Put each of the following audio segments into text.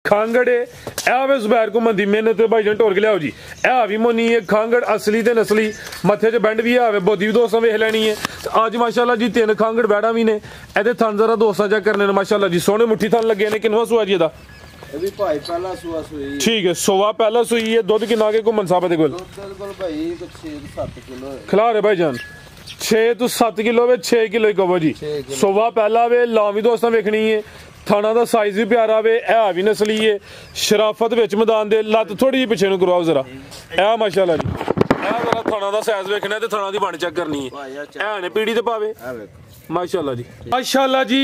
खांगड़ है ए वे जुबैर को मंदी मेहनत भाईजान टोर के लियाओ जी ए भी मोनी है खांगड़ असली ते नस्ली मथे च बैंड भी है बोदी भी दोस्तों वेख लैनी है अज माशाल्लाह जी 3 खांगड़ बैड़ा भी ने एदे थन जरा दोस्तां चेक करने ने माशाल्लाह जी सोहने मुट्ठी थन लगे ने किनवा सुआ जी दा ये भी भाई पहला सुआ सुई ठीक है सोवा पहला सुई है दुध किन्ना के घुमन साहब दे कोल दुध भाई 6-7 किलो है खिला रहे भाईजान 6 तो 7 किलो वे 6 किलो ही कहो जी सोवा पहला वे लावी दोस्तां वेखनी है थाना दा साइज भी प्यारा वे है भी नस्ली है शराफत विच मैदान दे लत थोड़ी जी पिछे नु करवाओ जरा ए माशाल्लाह जी ए जरा थाना दा साइज वेखना ते थाना दी बण चेक करनी है ने पीड़ी ते पावे माशाल्लाह जी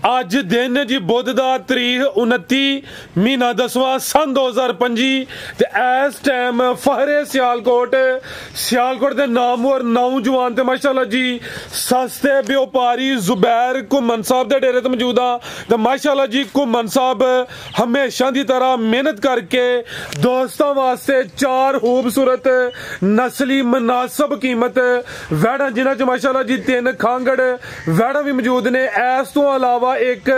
अज दिन जी बुध दा तारीख 29 महीना 10वां सन 2025 ते इस टाइम फहरे सियालकोट दे नामवर नौजवान ते माशाल्लाह जी सस्ते व्यापारी जुबैर घुमन साहब दे डेरे ते मौजूद आ ते माशाल्लाह जी घुमन साहब हमेशा दी तरह मेहनत करके दोस्तां वास्ते 4 खूबसूरत नस्ली मुनासिब कीमत वैड़ा जिन्हां च माशाल्लाह जी 3 खांगड़ वैड़ा भी मौजूद ने इस तो अलावा एक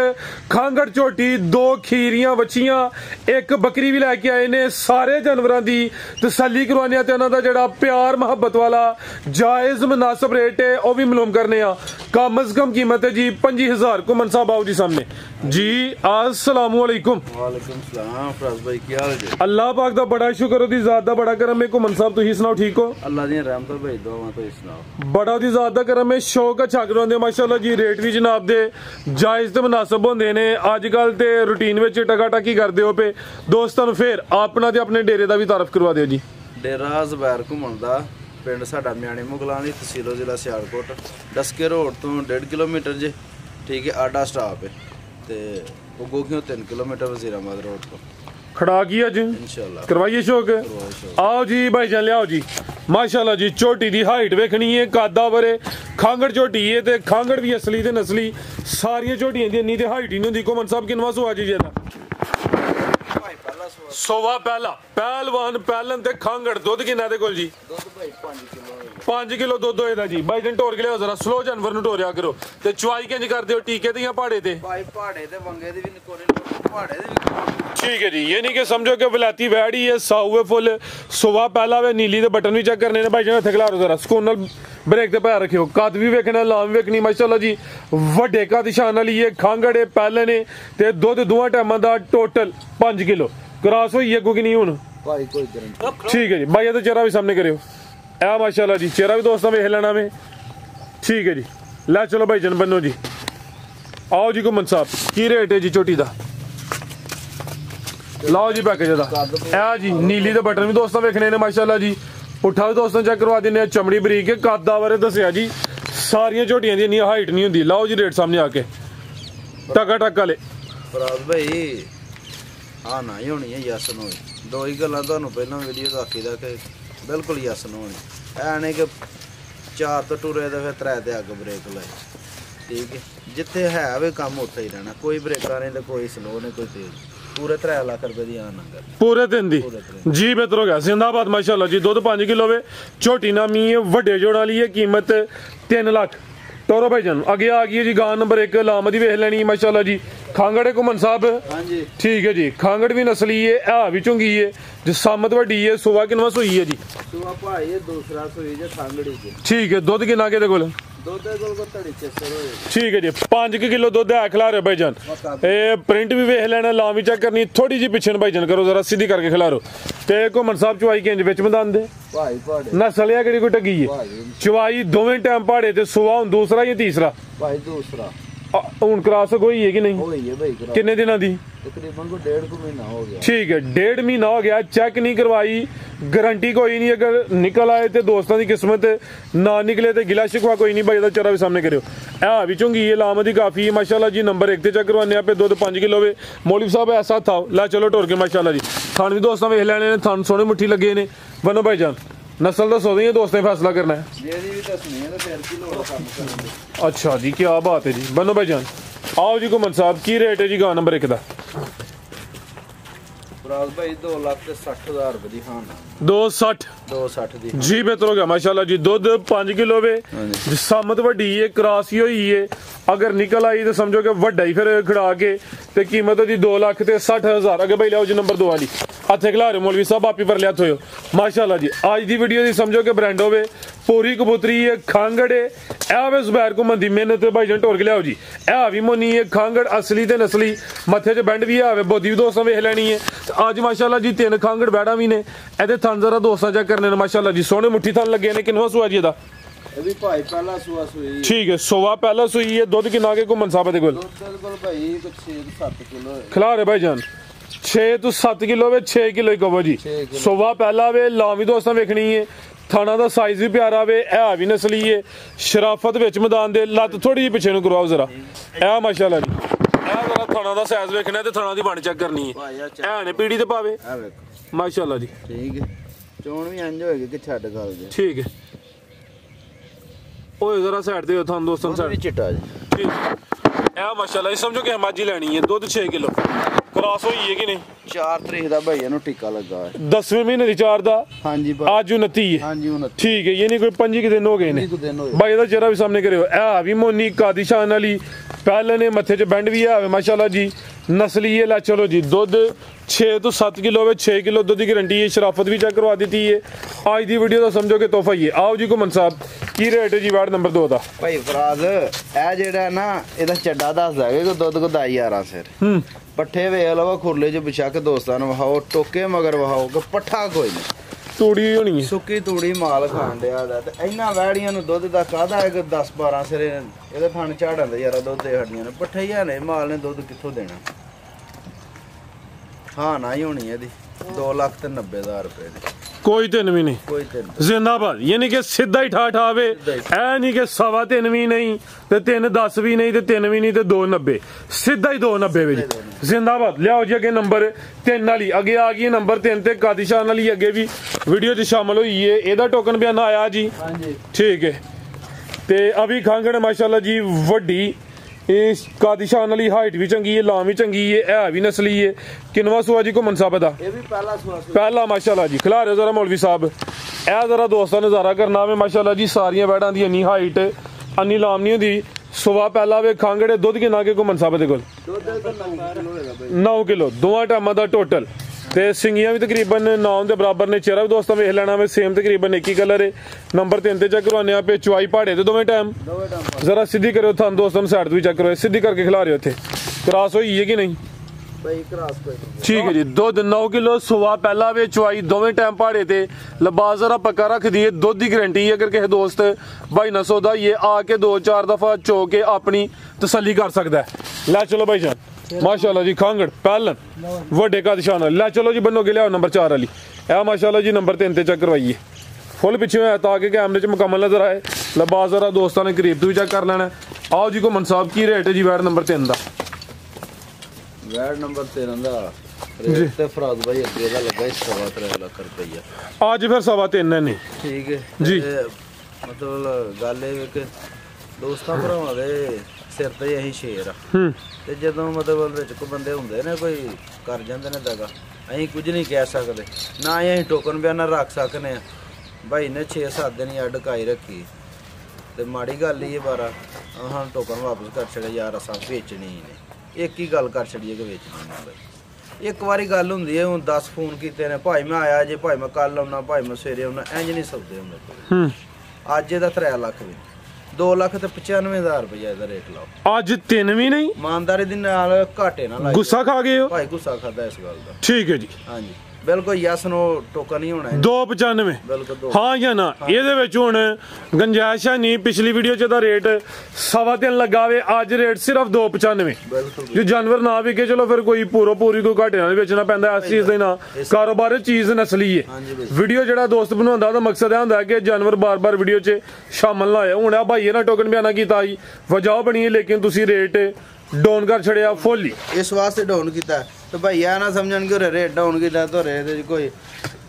खांगड़ झोटी 2 खीरियां बच्चियां एक बकरी भी लैके आए ने सारे जानवरां दी तसल्ली करवाने ते उन्हां दा जेड़ा प्यार मोहब्बत वाला जायज मुनासिब रेट है वह भी मालूम करने कम अज कम कीमत है जी 50,000 घुमन साहब आओ जी सामने जी अस्सलाम वालेकुम वालेकुम सलाम फराज भाई क्या हाल है अल्लाह पाक दा बड़ा शुक्र ओदी जात दा बड़ा करम है घुमन साहब तुसी सुनाओ ठीक हो अल्लाह दी रहमत भाई दुआवां तो सुनाओ बड़ा ओदी जात दा करम है शौक अच्छा करवांदे माशाल्लाह जी रेट भी जनाब दे जायज ते मुनासिब होंदे ने अजकल ते रूटीन विच टकाटकी करदे हो पे दोस्तां नूं फिर अपना ते अपने डेरे दा भी तारफ करवा दिओ जी डेरा जुबैर घुमन दा पिंड साडा म्याणी मुगलां दी तहसील जिला सियालकोट डस्के रोड तो 1.5 किलोमीटर जे ठीक है आडा स्टाप है ते गोखियों 3 किलोमीटर वजीराबाद रोड तो खड़ा की अज इंशाल्लाह करवाइए शौक आओ जी भाईजान लियाओ जी माशाल्लाह जी झोटी दी हाइट वेखनी है कादा वरे खांगड़ झोटी है ते खांगड़ भी असली ते नस्ली सारियां झोटियां दी इन्नी ते हाइट ही नहीं होंदी घुमन साहब किनवा सुआ जी जेदा सोवा पहला पहलवान पहलन ते खांगड़ दुध किन्ना दे कोल जी दुध भाई 5 किलो 5 किलो दुध होएदा जी भाईजान टोर के लियाओ जरा स्लो जानवर नु टोरिया करो ते चवाई किंज करदे हो टीके ते या पहाड़े ते भाई पहाड़े ते वंगे दी भी कोरे पहाड़े दे भी ठीक है जी ये नहीं कि समझो कि वलैती वैड़ी है साउवे फुल सुबह पहला वे नीली दे बटन भी चेक करने ने भाई जान थकला जरा सुकून नाल ब्रेक ते पैर रखियो कद भी वेखना लाम वेखनी माशाल्लाह जी वड्डे कद शान वाली है खांगड़े पहले ने ते दुध दोवां टाइमां दा टोटल 5 किलो क्रॉस होई है कि नहीं हुन भाई कोई गारंटी ठीक है जी भाई तो चेहरा भी सामने करियो ए माशाल्लाह जी चेहरा भी दोस्तों वेख लेना में ठीक है जी ला चलो भाई जन बनो जी आओ जी घुमन साहब की रेट है जी छोटी दा लाओ जी पैकेज दा ए जी नीली दे बटन भी दोस्तों वेखने ने माशाल्लाह जी पुट्ठा भी दोस्तों चेक करवा दिने चमड़ी बरीक है कद बारे दसिया जी सारियां झोटियां दी इन्नी हाइट नहीं हुंदी लाओ जी रेट सामने आके टका टका ले फराज भाई हाँ ना ही होनी है यस नो दो ही गल्लां तुहानूं पहलां वीडियो दा आखी दा कि बिल्कुल यस नो होनी ऐ नहीं कि 4 तो टुरे ते फिर 3 ते अग ब्रेक लाए ठीक है जिथे है वे कम उत्थे ही रहना कोई ब्रेका नहीं ते कोई स्लो नहीं कोई तेज पूरे 3 लाख रुपए दी आन नंगर पूरे दिन दी जी बेहतर हो गया जिंदाबाद माशाल्लाह जी दुध 5 किलो वे छोटी नामी है वड्डे जोड़ वाली है कीमत 3 लाख टोरो भाईजान आगे आ गई है जी गां नंबर 1 लाम दी वेख लेनी माशाल्लाह जी खांगड़े घुमन साहब हां जी ठीक है जी खांगड़ भी नस्ली है भी चुंगी है जो सामत वड्डी है सुवा किनवा सोई है जी सुवा भाई ये दूसरा सोई जे खांगड़ी जी ठीक है दुध किना के दे कोल दुध दे कोल को तड़ी चेसर होए ठीक है जी 5 किलो दुध है खिला रहे भाईजान ए प्रिंट भी वेख लेना लाम भी चेक करनी थोड़ी जी पीछे भाईजान करो जरा सीधी करके खिला रो ते घुमन साहब चवाई किंज विच मैदान दे भाई पहाड़े नस्ल है केड़ी कोई टगी है चवाई दोवें टाइम पहाड़े ते सुवा हुन दूसरा या तीसरा भाई दूसरा हुन क्रॉस होई है कि नहीं होई है भाई कितने दिनों दी तकरीबन को 1.5 महीना हो गया ठीक है 1.5 महीना हो गया चेक नहीं करवाई गारंटी कोई नहीं अगर निकल आए तो दोस्तों की किस्मत ना निकले तो गिला शिकवा कोई नहीं भाई चेहरा भी सामने करो है भी चुंगी ये लाम दी काफी है माशाल्लाह जी नंबर 1 ते चेक करवाने पे दुध 5 किलो वे मौलवी साहब ऐसा था ला चलो टोर के माशाल्लाह जी थान भी दोस्तों वेख लेने थान सोने मुट्ठी लगे ने बनो भाई जान नस्ल दसो दी दोस्तें फैसला करना है अच्छा जी क्या बात है जी बनो भाई जान आओ जी घुमन साहब की रेट है जी गां नंबर 1 दा भाई 2,60,000 रुपए दी हां 260 दी जी बेहतर हो गया माशाल्लाह जी दुध 5 किलो वे सामत वड्डी है क्रॉस ही होई है अगर निकल आई तो समझो कि वड्डा ही फिर खड़ा के ਤੇ ਕੀਮਤ ਦੀ 2,60,000। अगे भाई लियाओ जी नंबर 2 वाली हथे खिला रहे मौलवी साहब आप ही पर लिया हो माशाल्लाह जी। आज की वीडियो दी समझो कि ब्रांड होवे पूरी कबूतरी है खांगड़ है ए जुबैर को मंदी मेहनत भाई जन टोर के लियाओ जी। ए भी मोनी है खांगड़ असली ते नस्ली मथे च बैंड भी है बोदी भी दोस्तों वेख लैनी है। आज माशाल्लाह जी 3 खांगड़ बैड़ा भी ने ए थन जरा दोस्तों चेक करने माशाल्लाह जी सोहने मुट्ठी थन लगे ने। किनवा सुआ जी दा ठीक है सोवा पहला सुई है। दुध किन्ना के घुमन साहब दे कोल खिला रहे भाई जान 6 तो 7 किलो वे 6 किलो ही कहो जी। सोवा पहला वे लावी दोस्तों वेखनी है थाना दा साइज भी प्यारा वे है भी नस्ली है शराफत विच मैदान दे लत थोड़ी जी पिछे नु करवाओ जरा ए माशाल्लाह जी। ए जरा थाना दा साइज वेखना ते थाना दी बन चेक करनी है ए ने पीड़ी ते पावे माशाल्लाह जी। ठीक है चोण भी इंज होएगी कि छड गल दे ठीक है ओए जरा साइड ते थान दोस्तों साइड चिट्टा जी ठीक ए माशाल्लाह समझो कि हमाजी लेनी है दूध 6 किलो क्रॉस हुई है कि नहीं 4 तरीक दा भैया नु टिक्का लगा है 10वें महीने दी 4 दा हां जी आज 29 है हां जी 29 ठीक है ये नहीं कोई 5 के दिन हो गए ने भाई दा चेहरा भी सामने करियो ए भी मोनी कादिशान वाली पहले ने मथे च बैंड भी है माशाल्लाह जी नस्ली है। ला चलो जी दूध 6 तो 7 किलो वे 6 किलो दूध की गारंटी है शराफत भी चेक करवा दी है। आज की वीडियो का समझो कि तोहफा ही है। आओ जी घुमन साहब की रेट है जी वार्ड नंबर 2 दा भाई फराज ए जेड़ा ना एदा चड्डा दसदा कि दूध को 10-11 सिर पट्ठे वेख लो खुरले च बिछा के दोस्तां नु वहाओ टोके मगर वहाओ कि पट्ठा कोई नहीं तूड़ी होनी है सुक्की तूड़ी माल खान दिया ते इन्ना वैड़ियां नु दुध दा कादा है कि 10-12 सिर एदे थण झाड़न दे यार दुध दे हड्डियां ने पट्ठे ही ने माल ने दुध कित्थों देना। हाँ ना ही होनी है दी 2,90,000 रुपए दी कोई तीन भी नहीं कोई तीन जिंदाबाद यानी कि सीधा ही ठा ठावे ऐ नहीं कि 3.25 भी नहीं ते 3.10 भी नहीं ते 3 भी नहीं ते 2.90 सीधा ही 2.90 भी जिंदाबाद। लियाओ जी अगे नंबर 3 वाली अगे आ गई नंबर 3 ते कादिशान वाली अगे भी वीडियो च शामिल हुई है एदा टोकन बयाना आया जी ठीक है। ते अभी खांगड़ माशाल्लाह जी वड्डी इस कादिशान वाली हाइट भी चंगी है लाम भी चंगी है भी नस्ली है। किनवा सुआ जी घुमन साहब दा पहला माशाल्लाह जी खिला रहे जरा मौलवी साहब ए जरा दोस्तां नजारा करना वे माशाल्लाह जी सारियां बैड़ां दी इन्नी हाइट अन्नी लाम नहीं होंदी। सुबह पहला वे खांगड़े दुध किन्ना के घुमन साहब दे कोल 9 किलो दोवां टाइमां दा टोटल ते सिंगियां भी तकरीबन 9 के बराबर ने। चेहरा भी दोस्तों वेख लेना सेम तकरीबन एक ही कलर है। नंबर 3 ते चेक करवाने पे चुआई पहाड़े ते दोवें टाइम जरा सीधी करो थान दोस्तों साइड भी चेक करो सीधी करके खिला रहे हो थे क्रॉस हुई है कि नहीं ठीक है जी। दुध 9 किलो सुबह पहला वे चुआई दोवें टाइम पहाड़े ते लिबास जरा पक्का रख दिए दुध की गारंटी है। अगर किसी दोस्त भाई ना सौदा ये आके 2-4 दफा चो के अपनी तसल्ली कर सकता है। लै चलो भाई जान माशाल्लाह जी खांगड़ पहलन वड्डे का निशान लै चलो जी बनो के लियाओ नंबर 4 वाली ए माशाल्लाह जी नंबर 3 ते चेक करवाइए फुल पिछे है ताकि कैमरे च मुकम्मल नजर आए। लिबास जरा दोस्तों ने करीब तो भी चेक कर लेना। आओ जी घुमन साहब की रेट है जी वैड नंबर 3 दा वैड नंबर 3 दा रेट ते फराज भाई अगे दा लगा 3.5 लाख रुपया आज फिर 3.5 है नहीं ठीक है जी। मतलब गल है कि दोस्तां भरावां दे सिर ते अहीं शेर ते जदों मतलब विच को बंदे हुंदे ने कोई कर जांदे ने दगा अहीं कुछ नहीं कह सकदे ना अहीं टोकन बयाना रख सकने भाई ने 6-7 दिन ही अडकाई रखी ते माड़ी गल ही है बारा हाँ टोकन वापस कर छड़े यार असां बेचनी ने एक ही गल कर छड़िए कि बेचनी ने भाई एक बारी गल हुंदी है हुण 10 फोन कीते ने भाई मैं आया जे भाई मैं कल आउना भाई मैं सवेरे आउना इंज नहीं सौदे हुंदे अज दा 3 लाख भी 2,95,000 रुपया दा रेट लाओ आज 3 भी नहीं ईमानदारी दी नाल घाटे ना लाई गुस्सा खा गए हो भाई गुस्सा खाता इस गल दा ठीक है जी हां जी बिल्कुल यस नो टोकन नहीं होना 295 बिल्कुल हाँ या ना ਇਹਦੇ ਵਿੱਚ ਹੁਣ ਗੰਜਾਇਸ਼ ਨਹੀਂ ਪਿਛਲੀ ਵੀਡੀਓ ਚ ਦਾ ਰੇਟ 3.5 ਲੱਗਾ ਵੇ ਅੱਜ ਰੇਟ ਸਿਰਫ 295 ਜੋ ਜਾਨਵਰ ਨਾ ਵਿਕੇ ਚਲੋ ਫਿਰ ਕੋਈ ਪੂਰੀ ਕੋਈ ਘਾਟੇ ਨਾਲ ਵੇਚਣਾ ਪੈਂਦਾ ਇਸ ਚੀਜ਼ ਦੇ ਨਾ ਕਾਰੋਬਾਰ ਚੀਜ਼ ਨਸਲੀ ਹੈ ਵੀਡੀਓ ਜਿਹੜਾ ਦੋਸਤ ਬਣਾਉਂਦਾ ਉਹਦਾ ਮਕਸਦ ਇਹ ਹੁੰਦਾ ਕਿ ਜਾਨਵਰ ਬਾਰ-ਬਾਰ ਵੀਡੀਓ 'ਚ ਸ਼ਾਮਲ ਨਾ ਹੋਏ। ਹੁਣ ਆ ਭਾਈ ਇਹਨਾਂ ਟੋਕਨ ਬਿਆਨਾ ਕੀਤਾ ਜੀ ਵਜ੍ਹਾ ਬਣੀ ਹੈ ਲੇਕਿਨ ਤੁਸੀਂ ਰੇਟ डाउन कर छड़िया फुल ही इस वास्ते डाउन किया तो भाई यह ना समझन कि रेट डाउन किया तो कोई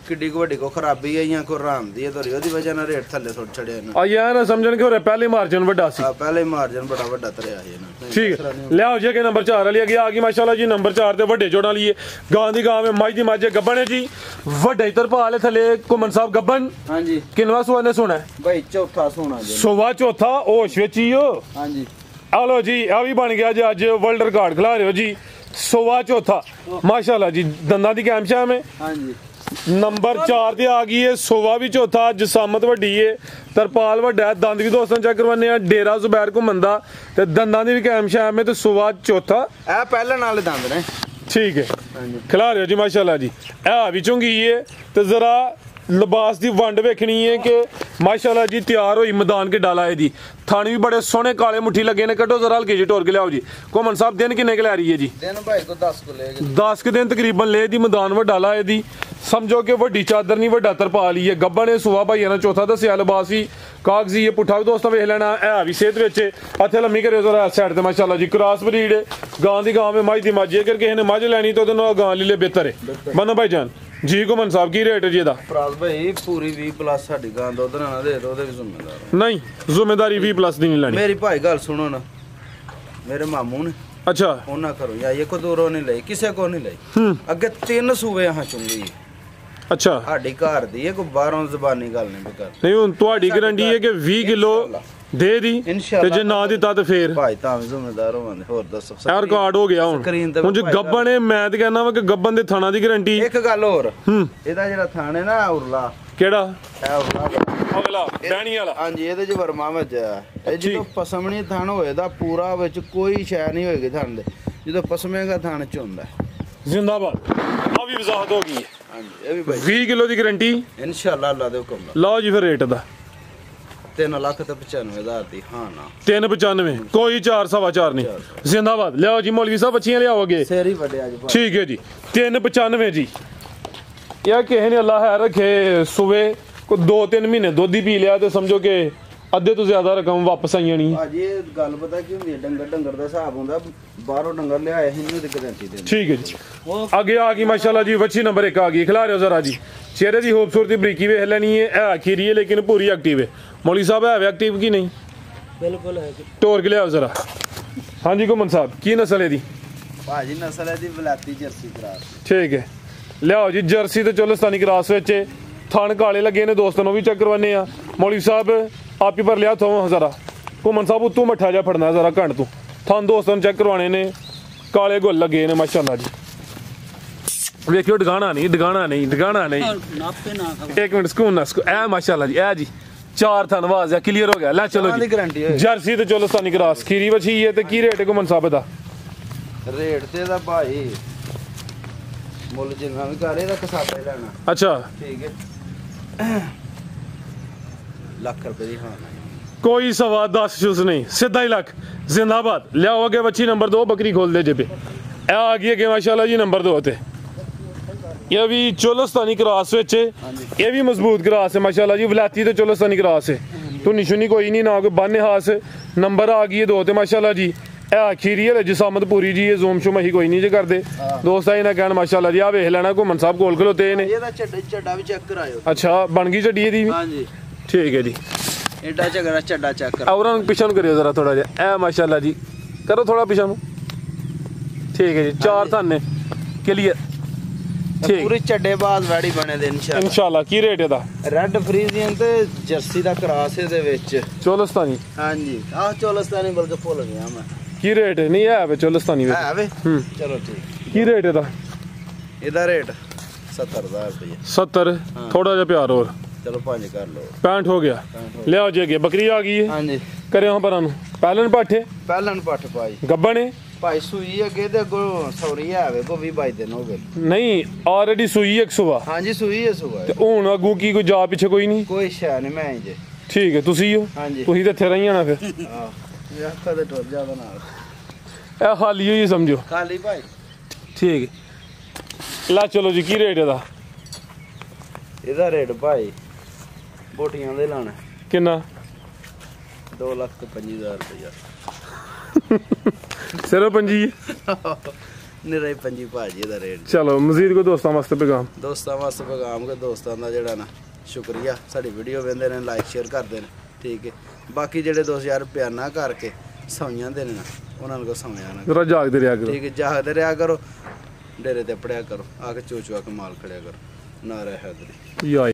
किड्डी वड्डी को खराबी है या कोई राम दी है तो ओदी वजह ना रेट थल्ले सुट छड़े ना आ यह ना समझन कि पहले मार्जिन बड़ा सी पहले मार्जिन बड़ा बड़ा तरया है ना ठीक है। ले आओ जी के नंबर 4 वाली आ गई माशाल्लाह जी नंबर 4 ते वड्डे जोड़ा लिए गां दी गां में माई दी माजे गब्बन है जी वड्डे तरपाल थले घुमन साहब गब्बन हां जी किनवा सुआ ने सुना भाई चौथा सोना जी सुवा चौथा होश विच ही हो हां जी आलो जी आ भी बन गया जी अज वर्ल्ड रिकॉर्ड खिला रहे हो जी सोवा चौथा माशाल्लाह जी दंदा दी कैम शाम है हाँ जी नंबर 4 ਤੇ ਆ ਗਈ ਹੈ सोवा भी चौथा जसामत ਵੱਡੀ ਹੈ ਤਰਪਾਲ ਵੱਡਾ ਹੈ ਦੰਦ ਵੀ ਦੋਸਤਾਂ ਚੈੱਕ ਕਰਵਾਨੇ ਆ ਡੇਰਾ ਜ਼ੁਬੈਰ ਘੁੰਮਣ ਦਾ ਤੇ ਦੰਦਾਂ ਦੀ ਵੀ ਕਾਇਮ ਸ਼ਾਮ ਹੈ ਤੇ सोवा चौथा ਇਹ ਪਹਿਲਣ ਵਾਲੇ ਦੰਦ ਨੇ ठीक है ਹਾਂਜੀ खिला रहे हो जी माशाल्लाह जी ਇਹ ਵੀ ਚੁੰਗੀ ਹੈ ਤੇ ਜ਼ਰਾ ਲਿਬਾਸ ਦੀ ਵੰਡ ਵੇਖਣੀ ਹੈ ਕਿ ਮਾਸ਼ਾਅੱਲਾ ਜੀ ਤਿਆਰ ਹੋਈ ਮੈਦਾਨ ਕੇ ਡਾਲਾ ਹੈ ਜੀ ਥਾਣੀ ਵੀ ਬੜੇ ਸੋਹਣੇ ਕਾਲੇ ਮੁੱਠੀ ਲੱਗੇ ਨੇ ਕੱਢੋ ਜ਼ਰਾ ਹਲਕੇ ਜੀ ਟੋਰ ਕੇ ਲਿਆਓ ਜੀ ਕੋਮਨ ਸਾਹਿਬ ਦਿਨ ਕਿੰਨੇ ਕੇ ਲੈ ਰਹੀ ਹੈ ਜੀ ਦਿਨ ਭਾਈ ਕੋ 10 ਕੋ ਲੈ 10 ਕੇ ਦਿਨ ਤਕਰੀਬਨ ਲੈ ਦੀ ਮੈਦਾਨ ਵੱਡਾ ਲਾ ਇਹਦੀ ਸਮਝੋ ਕਿ ਵੱਡੀ ਚਾਦਰ ਨਹੀਂ ਵੱਡਾ ਤਰਪਾ ਲਈ ਹੈ ਗੱਬਾ ਨੇ ਸੁਆ ਭਾਈਆਂ ਨਾਲ ਚੌਥਾ ਦੱਸਿਆ ਲਿਬਾਸ ਵੀ ਕਾਗਜ਼ੀ ਇਹ ਪੁੱਠਾ ਵੀ ਦੋਸਤਾਂ ਵੇਖ ਲੈਣਾ ਇਹ ਵੀ ਸਿਹਤ ਵਿੱਚ ਇੱਥੇ ਲੰਮੀ ਕਰਿਓ ਜ਼ਰਾ ਸਾਈਡ ਤੇ ਮਾਸ਼ਾਅੱਲਾ ਜੀ ਕ੍ਰਾਸ ਬਰੀਡ ਗਾਂ ਦੀ ਗਾਂ ਮੇ ਮੱਝ ਦੀ ਮੱਝ ਅਗਰ ਕਿਸੇ ਨੇ ਮੱਝ ਲੈਣੀ ਤਾਂ ਉਹਦੇ ਨਾਲ ਗਾਂ ਲੈ ਬਿਹਤਰ ਹੈ ਮਨੋ ਭਾਈ ਜਾਨ ਜੀ ਗੁਮਨ ਸਾਹਿਬ ਕੀ ਰੇਟ ਹੈ ਜੀ ਇਹਦਾ ਫਰਾਜ਼ ਭਾਈ ਪੂਰੀ 20 ਪਲੱਸ ਸਾਡੀ ਗਾਂ ਦੁੱਧ ਨਾ ਦੇ ਦੋ ਉਹਦੇ ਵੀ ਜ਼ਿੰਮੇਦਾਰ ਨਹੀਂ ਜ਼ਿੰਮੇਦਾਰੀ 20 ਪਲੱਸ ਦੀ ਨਹੀਂ ਲੈਣੀ ਮੇਰੀ ਭਾਈ ਗੱਲ ਸੁਣੋ ਨਾ ਮੇਰੇ ਮਾਮੂ ਨੇ ਅੱਛਾ ਉਹਨਾਂ ਕਰੋ ਜਾਂ ਇਹ ਕੋ ਦੂਰੋਂ ਨਹੀਂ ਲਈ ਕਿਸੇ ਕੋ ਨਹੀਂ ਲਈ ਅੱਗੇ 3 ਸੂਬੇ ਆਹ ਚੁੰਗੀ ਅੱਛਾ ਸਾਡੀ ਘਰ ਦੀ ਇਹ ਕੋ ਬਾਹਰੋਂ ਜ਼ਬਾਨੀ ਗੱਲ ਨਹੀਂ ਕਰ ਨਹੀਂ ਹੁਣ ਤੁਹਾਡੀ ਗਾਰੰਟੀ ਹੈ ਕਿ 20 ਕਿਲੋ ਦੇ ਦੀ ਤੇ ਜੇ ਨਾ ਦਿੱਤਾ ਤਾਂ ਫੇਰ ਭਾਈ ਤਾਂ ਜ਼ਿੰਮੇਦਾਰ ਹੋਵਾਂਗੇ ਹੋਰ ਦੱਸੋ ਯਾਰ ਰਿਕਾਰਡ ਹੋ ਗਿਆ ਹੁਣ ਹੁਣ ਜੇ ਗੱਬਨ ਨੇ ਮੈਂ ਤੇ ਕਹਿੰਦਾ ਵਾ ਕਿ ਗੱਬਨ ਦੇ ਥਾਣਾ ਦੀ ਗਾਰੰਟੀ ਇੱਕ ਗੱਲ ਹੋਰ ਇਹਦਾ ਜਿਹੜਾ ਥਾਣ ਹੈ ਨਾ ਉਰਲਾ ਕਿਹੜਾ ਇਹ ਉਰਲਾ ਅਗਲਾ ਬਹਿਣੀ ਵਾਲਾ ਹਾਂਜੀ ਇਹਦੇ ਚ ਵਰਮਾ ਵਿੱਚ ਇਹ ਜਦੋਂ ਪਸਮਣੀ ਥਾਣ ਹੋਏਦਾ ਪੂਰਾ ਵਿੱਚ ਕੋਈ ਸ਼ੈ ਨਹੀਂ ਹੋਏਗੀ ਥਾਣ ਦੇ ਜਦੋਂ ਪਸਮੇਗਾ ਥਾਣ ਚ ਹੁੰਦਾ ਜ਼ਿੰਦਾਬਾਦ ਆ ਵੀ ਵਜ਼ਾਹਤ ਹੋ ਗਈ ਹੈ ਹਾਂਜੀ ਇਹ ਵੀ ਭਾਈ 20 ਕਿਲੋ ਦੀ ਗਾਰੰਟੀ ਇਨਸ਼ਾਅੱਲਾ ਅੱਲਾ ਦੇ ਹੁਕਮ ਨਾਲ ਲਓ ਜੀ ਫਿਰ ਰੇਟ ਦਾ 3,95,000 ਦੀ ਹਾਂ ਨਾ 395 ਕੋਈ 4.4 ਨਹੀਂ ਜ਼ਿੰਦਾਬਾਦ ਲਿਆਓ ਜੀ ਮੌਲਵੀ ਸਾਹਿਬ ਬੱਚੀਆਂ ਲਿਆਓ ਅੱਗੇ ਸੇਰੀ ਵੱਡੇ ਅੱਜ ਠੀਕ ਹੈ ਜੀ 395 ਜੀ ਯਾ ਕਿਸੇ ਨੇ ਅੱਲਾ ਹੈ ਰੱਖੇ ਸੂਵੇ ਕੋ 2-3 ਮਹੀਨੇ ਦੁੱਧ ਹੀ ਪੀ ਲਿਆ ਤੇ ਸਮਝੋ ਕਿ ਅੱਧੇ ਤੋਂ ਜ਼ਿਆਦਾ ਰਕਮ ਵਾਪਸ ਆਈ ਜਾਣੀ ਭਾਜੀ ਇਹ ਗੱਲ ਪਤਾ ਕੀ ਹੁੰਦੀ ਹੈ ਡੰਗਰ ਦਾ ਹਿਸਾਬ ਹੁੰਦਾ ਬਾਹਰੋਂ ਡੰਗਰ ਲਿਆਏ ਸੀ ਇਹਨੂੰ ਤੇ ਗਾਰੰਟੀ ਦੇ ਠੀਕ ਹੈ ਜੀ ਅੱਗੇ ਆ ਗਈ ਮਾਸ਼ਾਅੱਲਾ ਜੀ ਵੱਛੀ ਨੰਬਰ 1 ਆ ਗਈ ਖਿਲਾ ਰਹੇ ਹੋ ਜ਼ਰਾ ਜੀ ਚਿਹਰੇ ਦੀ ਖੂਬਸੂਰਤੀ ਬਰੀਕੀ ਵੇਖ ਲੈਣੀ ਹੈ ਇਹ ਆਖੀਰੀ ਹੈ ਲੇਕਿਨ ਪੂਰੀ ਐਕਟਿਵ ਹੈ ਮੌਲੀ ਸਾਹਿਬ ਹੈ ਐਕਟਿਵ ਕੀ ਨਹੀਂ ਬਿਲਕੁਲ ਹੈ ਟੋਰ ਕੇ ਲਿਆਓ ਜ਼ਰਾ ਹਾਂਜੀ ਗੁਮਨ ਸਾਹਿਬ ਕੀ ਨਸਲ ਹੈ ਦੀ ਭਾਜੀ ਨਸਲ ਹੈ ਦੀ ਬਲਾਤੀ ਜਰਸੀ ਕਰਾਸ ਠੀਕ ਹੈ ਲਿਆਓ ਜੀ ਜਰਸੀ ਤੇ ਚੋਲਸਤਾਨੀ ਕਰਾਸ ਵਿੱਚ ਥਣ ਕਾਲੇ ਲੱਗੇ ਨੇ ਦੋਸਤਾਂ ਨੂੰ ਵੀ ਚੈੱਕ ਕਰਵਾਨੇ ਆ ਮੌਲੀ ਸਾਹਿਬ ਆਪ ਹੀ ਪਰ ਲਿਆ ਥੋ ਜ਼ਰਾ ਘੁੰਮਣ ਸਾਹਿਬ ਉਤੋਂ ਮੱਠਾ ਜਾ ਫੜਨਾ ਜ਼ਰਾ ਘੰਟ ਤੋਂ ਥਣ ਦੋਸਤਾਂ ਨੂੰ ਚੈੱਕ ਕਰਵਾਣੇ ਨੇ ਕਾਲੇ ਗੁੱਲ ਲੱਗੇ ਨੇ ਮਾਸ਼ਾਅੱਲਾ ਜੀ ਵੇਖਿਓ ਡਗਾਣਾ ਨਹੀਂ ਨਾਪੇ ਨਾ ਇੱਕ ਮਿੰਟ ਸਕੂਨ ਨਾ ਇਹ ਮਾਸ਼ਾਅੱਲਾ ਜੀ ਇਹ ਜੀ 4 ਥਣ ਵਾਜ਼ ਆ ਕਲੀਅਰ ਹੋ ਗਿਆ ਲੈ ਚਲੋ ਜੀ ਗਾਰੰਟੀ ਹੈ ਜਰਸੀ ਤੇ ਚੋਲਸਤਾਨੀ ਕਰਾਸ ਖੀਰੀ ਵਛੀ ਹੈ ਤੇ ਕੀ ਰੇਟ ਹੈ ਘੁੰਮਣ ਸਾਹਿਬ ਦਾ ਰੇਟ ਤੇ ਦਾ ਭਾਈ ਮੁੱਲ ਜਿੰਨਾ ਵੀ ਕਰੇ ਦਾ ਕਸਾਦਾ ਹੀ ਲੈਣਾ ਅੱਛਾ ਠੀਕ ਹੈ ਲੱਖ ਰੁਪਏ ਦੀ ਹਾਂ ਕੋਈ ਸਵਾ 10 ਸ਼ੂਸ ਨਹੀਂ ਸਿੱਧਾ ਹੀ ਲੱਖ ਜ਼ਿੰਦਾਬਾਦ ਲਿਆਓ ਅੱਗੇ ਬੱਚੀ ਨੰਬਰ 2 ਬੱਕਰੀ ਖੋਲ ਦੇ ਜੇ पे ਇਹ ਆ ਗਈ ਹੈ ਮਾਸ਼ਾਅੱਲਾ ਜੀ ਨੰਬਰ 2 ਤੇ ਇਹ ਵੀ ਚੋਲਸਤਾਨੀ ਕਰਾਸ ਵਿੱਚ ਇਹ ਵੀ ਮਜ਼ਬੂਤ ਕਰਾਸ ਹੈ ਮਾਸ਼ਾਅੱਲਾ ਜੀ ਵਲਾਤੀ ਤੇ ਚੋਲਸਤਾਨੀ ਕਰਾਸ ਹੈ ਧੁਨੀ ਸ਼ੁਨੀ ਕੋਈ ਨਹੀਂ ਨਾ ਕੋਈ ਬੰਨ ਹਾਸ ਨੰਬਰ ਆ ਗਈ ਹੈ 2 ਤੇ ਮਾਸ਼ਾਅੱਲਾ ਜੀ ਇਹ ਆਖੀਰੀ ਹੈ ਜਸਾਮਤ ਪੂਰੀ ਜੀ ਇਹ ਜ਼ੂਮ ਸ਼ੁਮ ਅਸੀਂ ਕੋਈ ਨਹੀਂ ਜੇ ਕਰਦੇ ਦੋਸਤਾਂ ਹੀ ਨਾ ਕਹਿਣ ਮਾਸ਼ਾਅੱਲਾ ਜੀ ਆ ਵੇਖ ਲੈਣਾ ਘੁੰਮਣ ਸਾਹਿਬ ਕੋਲ ਖਲੋਤੇ ਨੇ ਇਹਦਾ ਚੱਡਾ ਵੀ ਚੈੱਕ ਕਰਾਇਓ ਅੱਛਾ ਬਣ ਗਈ ਚੱਡੀ ਇਹਦੀ ਵੀ ਹਾਂਜੀ ਠੀਕ ਹੈ ਜੀ ਐਡਾ ਝਗੜਾ ਚੱਡਾ ਚੈੱਕ ਕਰ ਔਰਾਂ ਨੂੰ ਪਿਛਾਂ ਨੂੰ ਕਰਿਓ ਜ਼ਰਾ ਥੋੜਾ ਜਿਹਾ ਇਹ ਮਾਸ਼ਾਅੱਲਾ ਜੀ ਕਰੋ ਥੋੜਾ ਪਿਛਾਂ ਨੂੰ ਠੀਕ ਹੈ ਜੀ 4 ਥਣ ਨੇ ਕਲੀਅਰ ਠੀਕ ਪੂਰੀ ਚੱਡੇ ਬਾਜ਼ ਵੈੜੀ ਬਣੇ ਦੇ ਇਨਸ਼ਾਅੱਲਾ ਕੀ ਰੇਟ ਇਹਦਾ ਰੈੱਡ ਫਰੀਜ਼ੀਅਨ ਤੇ ਜਰਸੀ ਦਾ ਕਰਾਸ ਇਹਦੇ ਵਿੱਚ ਚੋਲਸਤਾਨੀ ਹਾਂਜੀ ਆਹ ਚੋਲਸਤਾਨੀ ਬਲਕਿ ਭੁੱਲ ਗਿਆ ਮੈਂ ਕੀ ਰੇਟ ਨਹੀਂ ਹੈ ਵੇ ਚੋਲਸਤਾਨੀ ਵਿੱਚ ਹੈ ਵੇ ਚਲੋ ਠੀਕ ਕੀ ਰੇਟ ਇਹਦਾ ਰੇਟ 70000 ਰੁਪਏ 70 ਥੋੜਾ ਜਿਹਾ ਪਿਆਰ ਹੋਰ ਚਲੋ 5 ਕਰ ਲਓ 65 ਹੋ ਗਿਆ ਲਿਆਓ ਜੀ ਅੱਗੇ ਬੱਕਰੀ ਆ ਗਈ ਹੈ ਹਾਂਜੀ ਕਰਿਓ ਹਾਂ ਪਰਾਂ ਨੂੰ ਪਹਿਲਨ ਪਾਠੇ ਪਹਿਲਨ ਪੱਠ ਪਾਈ ਗੱਬਾ ਨੇ ਭਾਈ ਸੂਈ ਅੱਗੇ ਤੇ ਅੱਗੋਂ ਸੌਰੀ ਆਵੇ ਕੋ 20-22 ਦਿਨ ਹੋ ਗਏ ਨਹੀਂ ਆਲਰੇਡੀ ਸੂਈ 100 ਹਾਂਜੀ ਸੂਈ ਹੈ ਸੁਬਾ ਤੇ ਹੁਣ ਅੱਗੂ ਕੀ ਕੋਈ ਜਾ ਪਿੱਛੇ ਕੋਈ ਨਹੀਂ ਕੋਈ ਸ਼ੈ ਨਹੀਂ ਮੈਂ ਜੇ ਠੀਕ ਹੈ ਤੁਸੀਂ ਹੋ ਹਾਂਜੀ ਤੁਸੀਂ ਤਾਂ ਇੱਥੇ ਰਹੀਆਂ ਨਾ ਫਿਰ ਹਾਂ ਇਹ ਅੱਖਾਂ ਦੇ ਟੁੱਟ ਜਾਦਾ ਨਾਲ ਇਹ ਖਾਲੀ ਹੋਈ ਸਮਝੋ ਖਾਲੀ ਭਾਈ ਠੀਕ ਹੈ ਲੈ ਚਲੋ ਜੀ ਕੀ ਰੇਟ ਇਹਦਾ ਰੇਟ ਭਾਈ ਬੋਟੀਆਂ ਦੇ ਲਾਣਾ ਕਿੰਨਾ 2,25,000 ਰੁਪਇਆ ਸਿਰਫ 5 ਨਿਰੇ 5 ਭਾਜੀ ਦਾ ਰੇਟ ਚਲੋ ਮਜ਼ੀਦ ਕੋ ਦੋਸਤਾਂ ਵਾਸਤੇ ਪੈਗਾਮ ਦੋਸਤਾਂ ਵਾਸਤੇ ਪੈਗਾਮ ਕੇ ਦੋਸਤਾਂ ਦਾ ਜਿਹੜਾ ਨਾ ਸ਼ੁਕਰੀਆ ਸਾਡੀ ਵੀਡੀਓ ਵੇਖਦੇ ਨੇ ਲਾਈਕ ਸ਼ੇਅਰ ਕਰਦੇ ਨੇ ਠੀਕ ਹੈ ਬਾਕੀ ਜਿਹੜੇ 2000 ਰੁਪਇਆ ਨਾ ਕਰਕੇ ਸੌਈਆਂ ਦੇ ਨੇ ਨਾ ਉਹਨਾਂ ਨੂੰ ਕੋ ਸੌਈਆਂ ਨਾ ਜਰਾ ਜਾਗਦੇ ਰਿਹਾ ਕਰੋ ਠੀਕ ਹੈ ਜਾਗਦੇ ਰਿਹਾ ਕਰੋ ਡੇਰੇ ਤੇ ਪੜਿਆ ਕਰੋ ਆ ਕੇ ਚੋਚਵਾ ਕੇ ਮਾਲ ਖੜਿਆ ਕਰੋ ਨਾ ਰਹਿ ਕਰੀ ਯਾ